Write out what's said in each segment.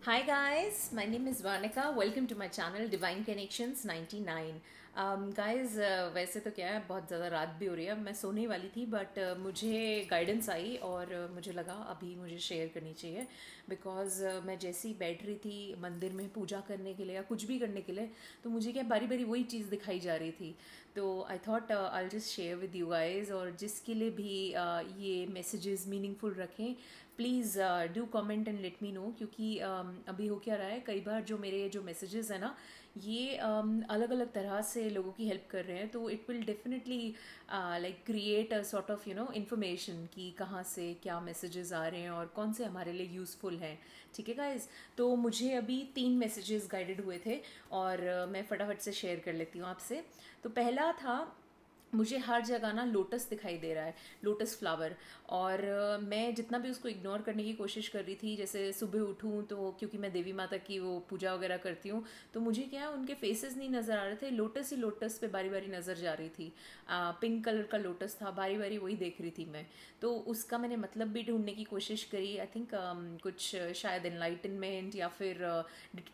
Hi guys, my name is Vanika. Welcome to my channel Divine Connections 99. Guys, वैसे तो क्या है, बहुत ज़्यादा रात भी हो रही है, अब मैं सोने वाली थी बट मुझे गाइडेंस आई और मुझे लगा अभी मुझे शेयर करनी चाहिए बिकॉज़ मैं जैसे ही बैठ रही थी मंदिर में पूजा करने के लिए या कुछ भी करने के लिए, तो मुझे क्या बारी बारी वही चीज़ दिखाई जा रही थी। तो I thought I just share with you guys, और जिसके लिए भी ये मैसेजेस मीनिंगफुल रखें, please do comment and let me know, क्योंकि अभी हो क्या रहा है, कई बार जो मेरे जो मैसेजेस हैं ना, ये अलग अलग तरह से लोगों की हेल्प कर रहे हैं, तो it will definitely like create a sort of information कि कहाँ से क्या मैसेजेस आ रहे हैं और कौन से हमारे लिए यूज़फुल हैं। ठीक है गाइज, तो मुझे अभी 3 मैसेजेस गाइडेड हुए थे और मैं फटाफट से शेयर कर लेती हूँ आपसे। तो पहला था, मुझे हर जगह ना लोटस दिखाई दे रहा है, लोटस फ्लावर। और मैं जितना भी उसको इग्नोर करने की कोशिश कर रही थी, जैसे सुबह उठूँ तो क्योंकि मैं देवी माता की वो पूजा वगैरह करती हूँ, तो मुझे क्या उनके फेसेस नहीं नज़र आ रहे थे, लोटस ही लोटस पे बारी बारी नज़र जा रही थी। पिंक कलर का लोटस था, बारी बारी वही देख रही थी मैं। तो उसका मैंने मतलब भी ढूंढने की कोशिश करी। आई थिंक कुछ शायद एनलाइटनमेंट या फिर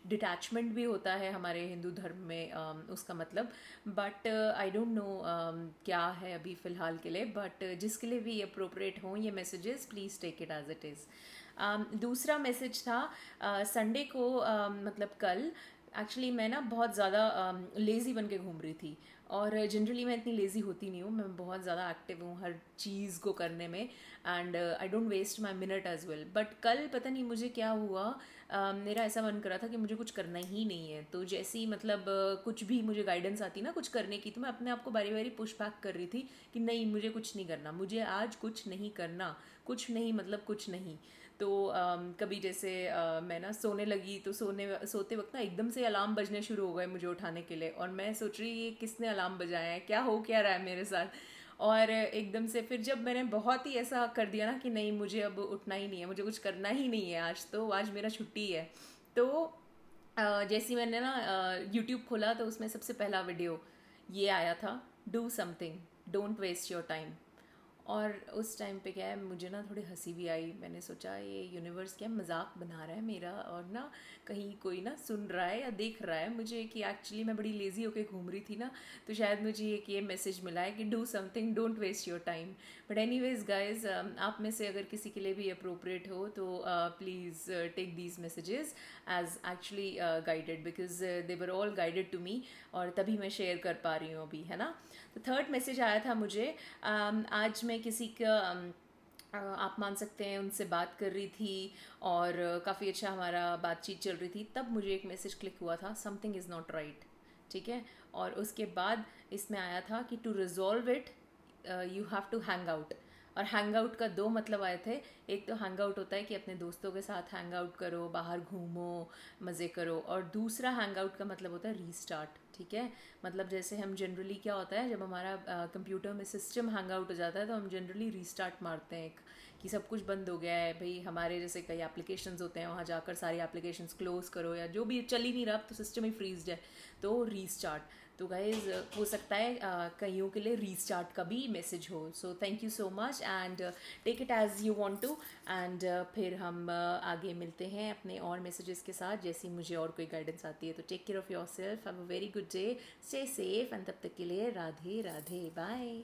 डिटैचमेंट भी होता है हमारे हिंदू धर्म में, उसका मतलब। बट आई डोंट नो क्या है अभी फ़िलहाल के लिए, बट जिसके लिए भी अप्रोप्रिएट हों ये messages, please take it as it is. दूसरा मैसेज था संडे को, मतलब कल। एक्चुअली मैं ना बहुत ज़्यादा लेज़ी बन के घूम रही थी, और जनरली मैं इतनी लेज़ी होती नहीं हूँ, मैं बहुत ज़्यादा एक्टिव हूँ हर चीज़ को करने में, and I don't waste my minute as well. But कल पता नहीं मुझे क्या हुआ, मेरा ऐसा मन कर रहा था कि मुझे कुछ करना ही नहीं है। तो जैसे ही मतलब कुछ भी मुझे गाइडेंस आती ना कुछ करने की, तो मैं अपने आप को बारी बारी पुश बैक कर रही थी कि नहीं, मुझे कुछ नहीं करना, मुझे आज कुछ नहीं करना, कुछ नहीं मतलब कुछ नहीं। तो कभी जैसे मैं ना सोने लगी, तो सोते वक्त ना एकदम से अलार्म बजने शुरू हो गए मुझे उठाने के लिए, और मैं सोच रही ये किसने अलार्म बजाया है, क्या हो क्या रहा है मेरे साथ। और एकदम से फिर जब मैंने बहुत ही ऐसा कर दिया ना कि नहीं, मुझे अब उठना ही नहीं है, मुझे कुछ करना ही नहीं है, आज तो आज मेरा छुट्टी है। तो जैसे ही मैंने ना यूट्यूब खोला, तो उसमें सबसे पहला वीडियो ये आया था, do something, don't waste your time. और उस टाइम पे क्या है, मुझे ना थोड़ी हंसी भी आई। मैंने सोचा ये यूनिवर्स क्या मजाक बना रहा है मेरा, और ना कहीं कोई ना सुन रहा है या देख रहा है मुझे कि एक्चुअली मैं बड़ी लेज़ी होके घूम रही थी ना, तो शायद मुझे ये मैसेज मिला है कि do something, don't waste your time. But anyways guys, आप में से अगर किसी के लिए भी अप्रोप्रिएट हो तो please take these messages as actually guided, because they were all guided to me, और तभी मैं शेयर कर पा रही हूँ अभी, है ना। तो थर्ड मैसेज आया था मुझे, आज मैं किसी का आप मान सकते हैं उनसे बात कर रही थी, और काफ़ी अच्छा हमारा बातचीत चल रही थी, तब मुझे एक मैसेज क्लिक हुआ था, समथिंग इज़ नॉट राइट। ठीक है। और उसके बाद इसमें आया था कि to resolve it you have to hang out. और हैंग आउट का दो मतलब आए थे। एक तो हैंग आउट होता है कि अपने दोस्तों के साथ हैंग आउट करो, बाहर घूमो, मज़े करो, और दूसरा हैंग आउट का मतलब होता है रीस्टार्ट। ठीक है। मतलब जैसे हम जनरली क्या होता है, जब हमारा कंप्यूटर में सिस्टम हैंग आउट हो जाता है, तो हम जनरली रीस्टार्ट मारते हैं एक, कि सब कुछ बंद हो गया है भाई, हमारे जैसे कई एप्लीकेशंस होते हैं, वहाँ जाकर सारी एप्लीकेशंस क्लोज करो, या जो भी चल ही नहीं रहा, तो सिस्टम ही फ्रीज है, तो रीस्टार्ट। तो गाइज हो सकता है कईयों के लिए रीस्टार्ट का भी मैसेज हो। So thank you so much, and take it as you want to, and फिर हम आगे मिलते हैं अपने और मैसेजेस के साथ, जैसे मुझे और कोई गाइडेंस आती है। तो take care of your self, have a very good day, stay safe, and तब तक के लिए राधे राधे, बाय।